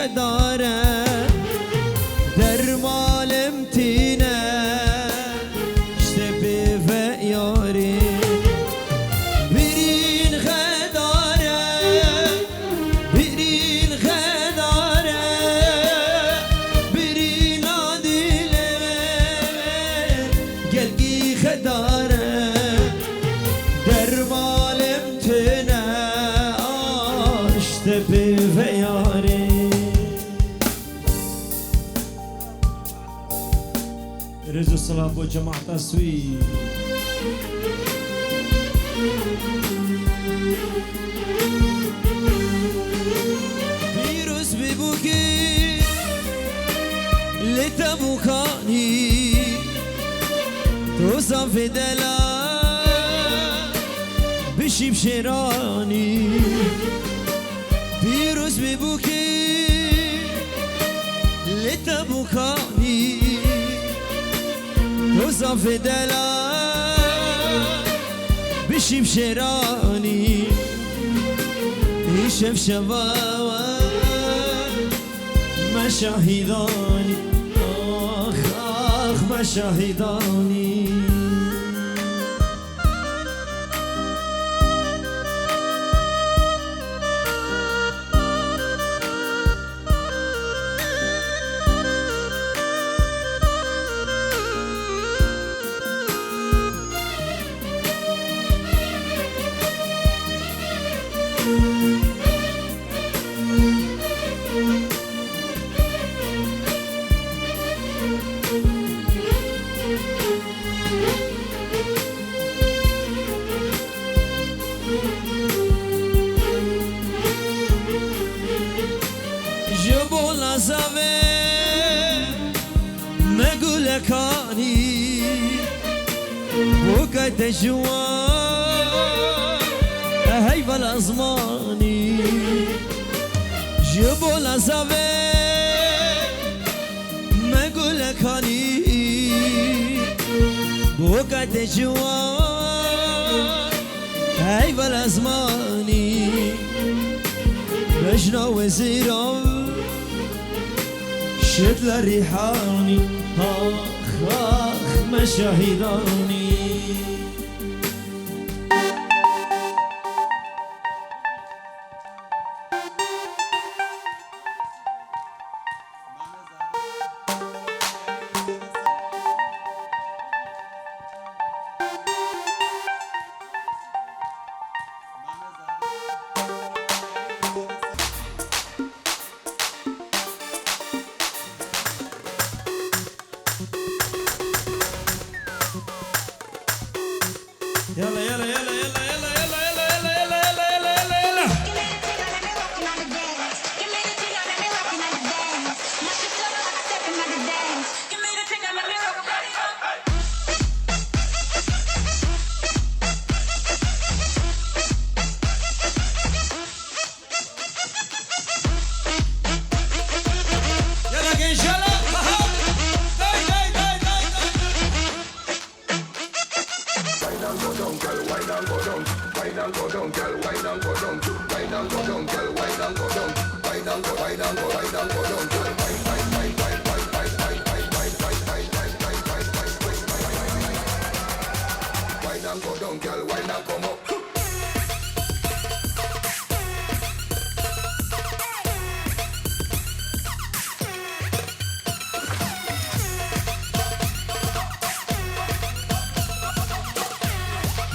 خداره در مالم تینه اشتبه و یاری برین خداره برین خداره برین آدیله گلگی خداره در مالم تینه اشتبه و یاری رزو الصلاة وجماعة سوي فيروس ببوكي لتبوكاني توصف دلا بشي بشيراني فيروس ببوكي لتبوكاني توصف دلا بشي بشيراني يشف شباب ما شاهداني آخ آخ ما شاهداني جبو لازمه مقول كاني وقت جوان هاي بالازماني جبو لازمه مقول كاني وقت جوان هاي بالازماني بجنا وزيرام شد ريحاني آخ آخ ما شاهداني يلا يلا يلا يلا يلا يلا يلا يلا يلا يلا يلا يلا يلا ان شاء الله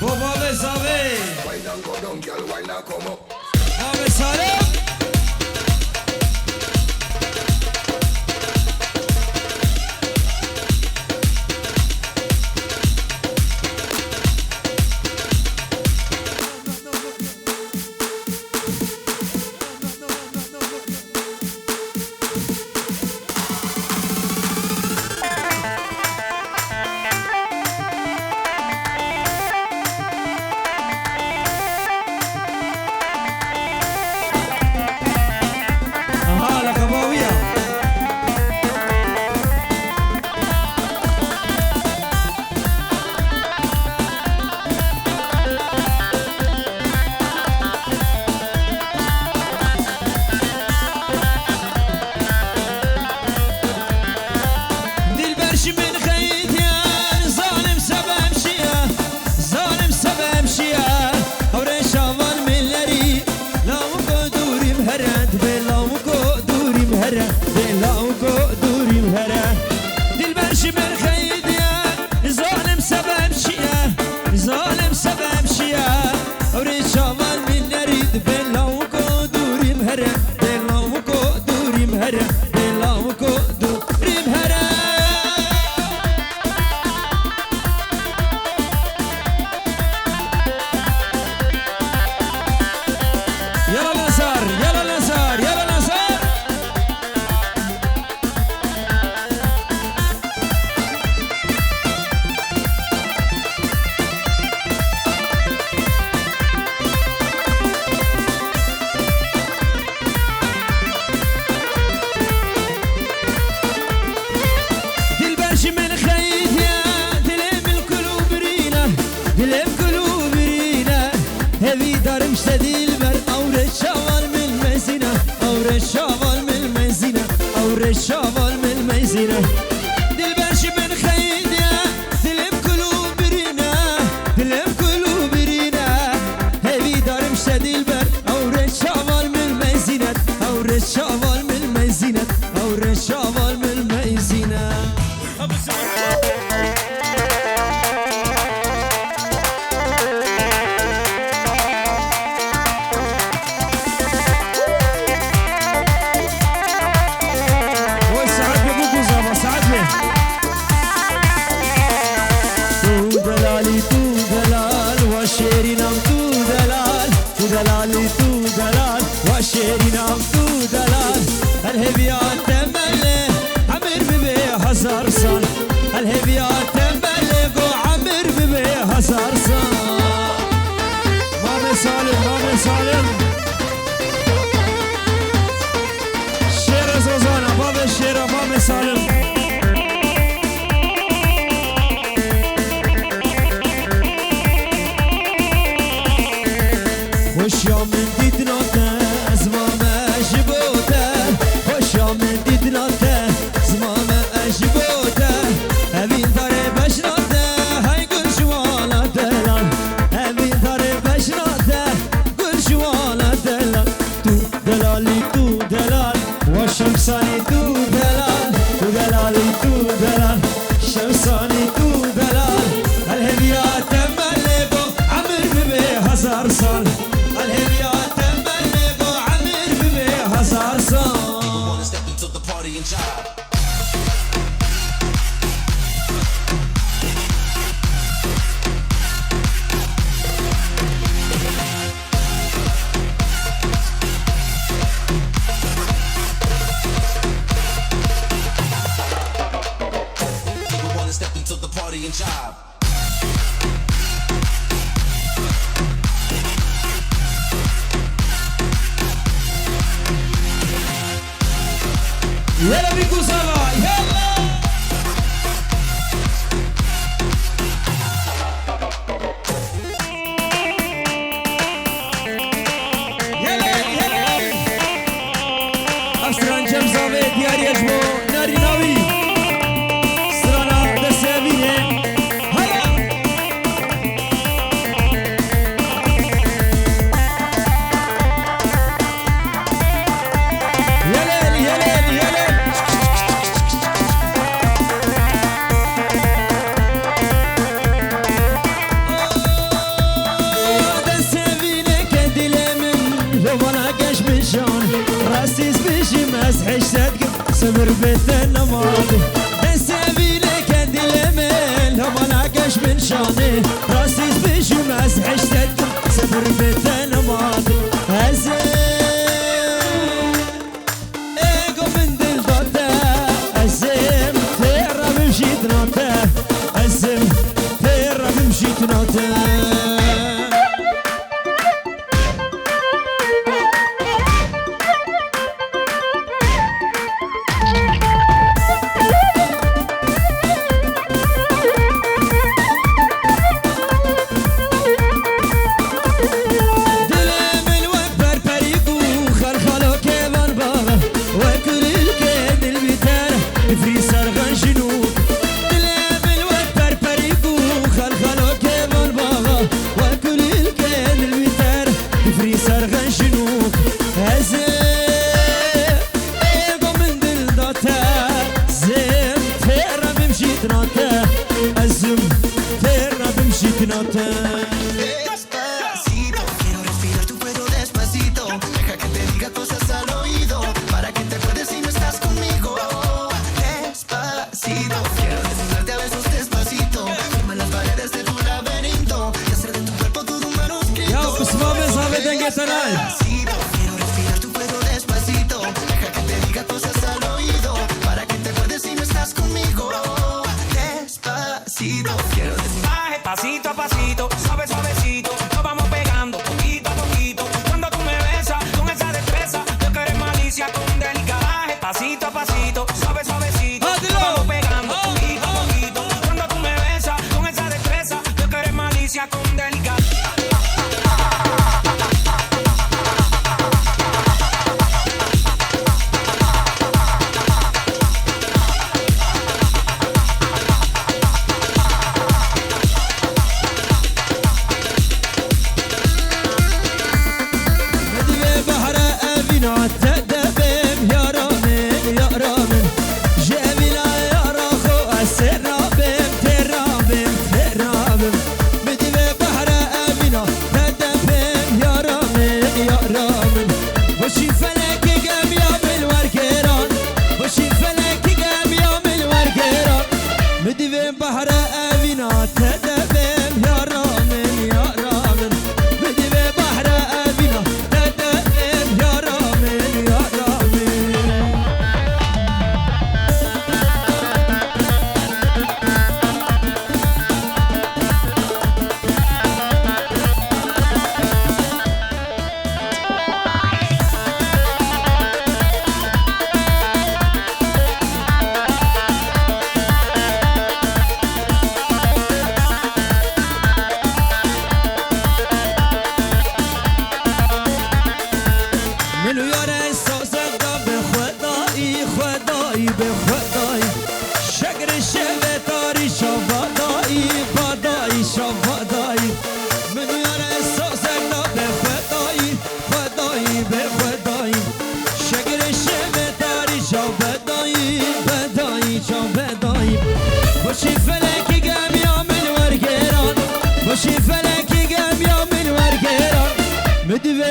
Vamos a saber. Vamos a saber. الشوال من الميزينة دلبر شبن خيدة دلم كلو برينا دلم كلو برينا هبي دارم شدلبر أور الشوال من الميزينة أور الشوال من الميزينة أور الشوال من الميزينة شيرينام تو دلال الهبيات تملي عمر ببي هزار صان الهبيات تملي قو عمر ببي هزار صان مامي سالم شير زوزانا بابا الشير مامي سالم وش يوم من ديدنا شمساني تو دلال تو دلالي تو دلال شمساني تو دلال الهديات تملقو عمر ببي هزار صال الهديات تملقو عمر ببي هزار صال job. يلا بيكو سوا يلا يلا أستران جمزاوي ديار يجمو ناري ناوي صبر بيتنا ماضي نسابي لك دلمن هم ناقش من شاني راسي بيجي مسح اشتدكم صبر بيتنا ماضي هزم ايقو من دل ضده هزم تيرا بمشيت نوته هزم تيرا بمشيت نوته Despacito, quiero respirar tu cuello despacito. Deja que te diga cosas al oído para que te acuerdes si no estás conmigo. Despacito, quiero desnudarte a besos despacito. Firma las paredes de tu laberinto y hacer de tu cuerpo todo un manuscrito. Despacito, quiero respirar tu cuello despacito. Deja que te diga cosas al oído para que te acuerdes si no estás conmigo. Despacito, quiero desnudarte. Pasito a pasito, suave suavecito, nos vamos pegando poquito a poquito. Cuando tú me besas con esa destreza, yo que eres malicia con delicadaje. Pasito a pasito, suave suavecito, nos vamos pegando poquito a poquito. Cuando tú me besas con esa destreza, yo que eres malicia con delicadaje.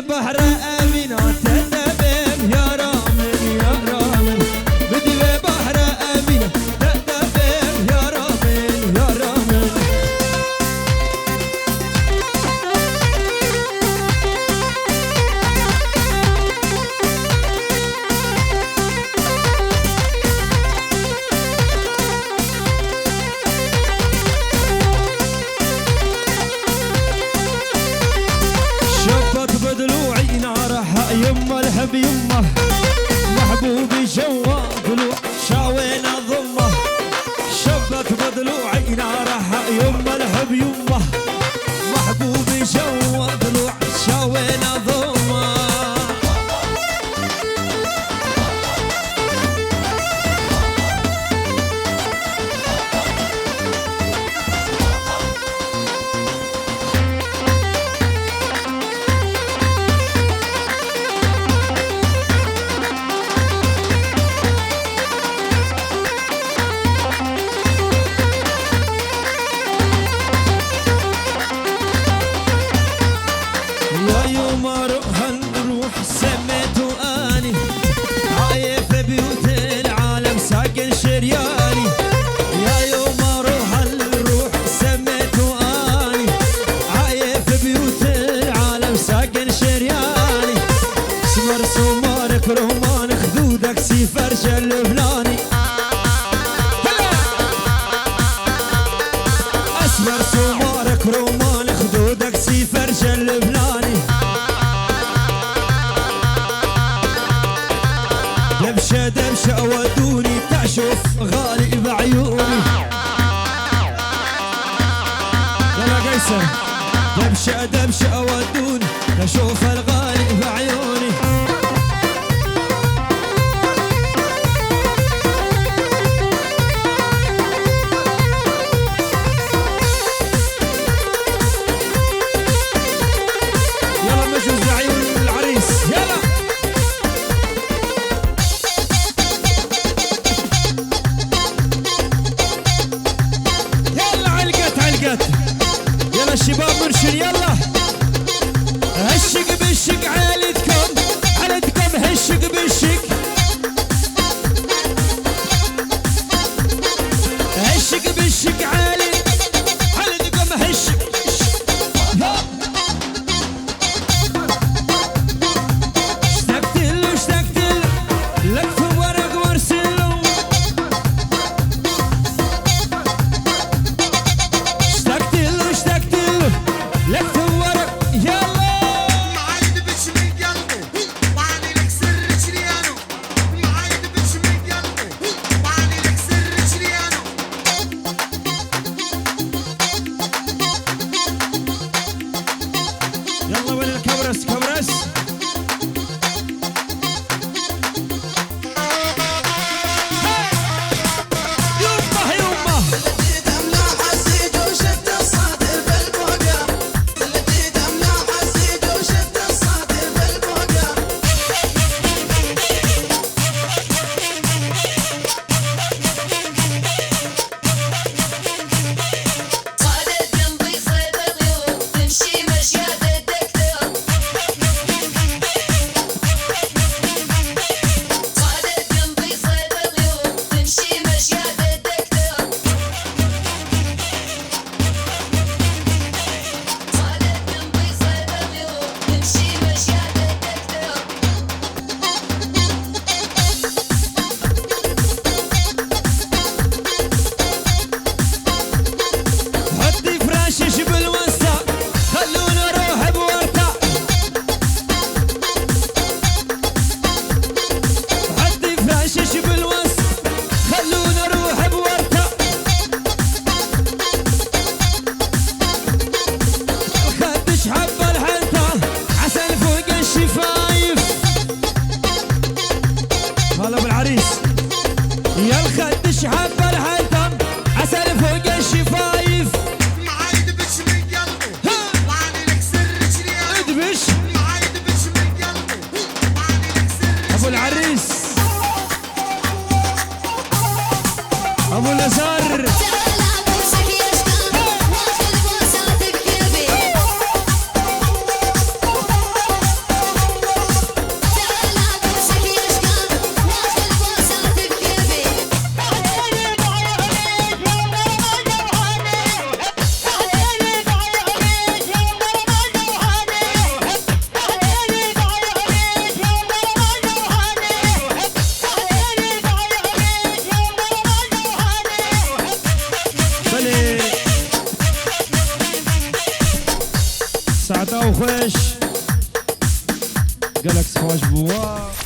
بحر امينه تدبم يا رامن يا رامن بدي بحر امينه تدبم يا رامن يا رامن شبت بضلوعي نارها يمه الهب يمه محبوبي جوا ضلوع شاوينا ضمه شبت بضلوعي نارها يمه الهب يمه محبوبي جوا ضلوع شاوينا ضمه رومان خدودك سي فرشة الفلاني اسمر سمارك رومان خدودك سي فرشة الفلاني دبشة دبشة ودوني تعشف غالي بعيوني يلا قيصر دبشة دبشة ودوني اشوف الغالي بعيوني يلا الشباب مرشد يلا هشق بالشق عيلتكم عيلتكم هشق بالشق هشق بالشق عيلتكم هشق اشتقت له لك في ورق وارسله لك في ورق يلا معايد بش من قلبه وعني لك سر شريانه معايد بش من قلبه وعني لك سر شريانه يلا وين الكبرس كبرس يا الخدش حب الهيثم عسل فوق الشفايف معايد بش من قلبه وعني لك سر شريانه ادبش معايد بش من قلبه وعني لك سر ابو العريس ابو الازهر راو خوش قالك خوش بوا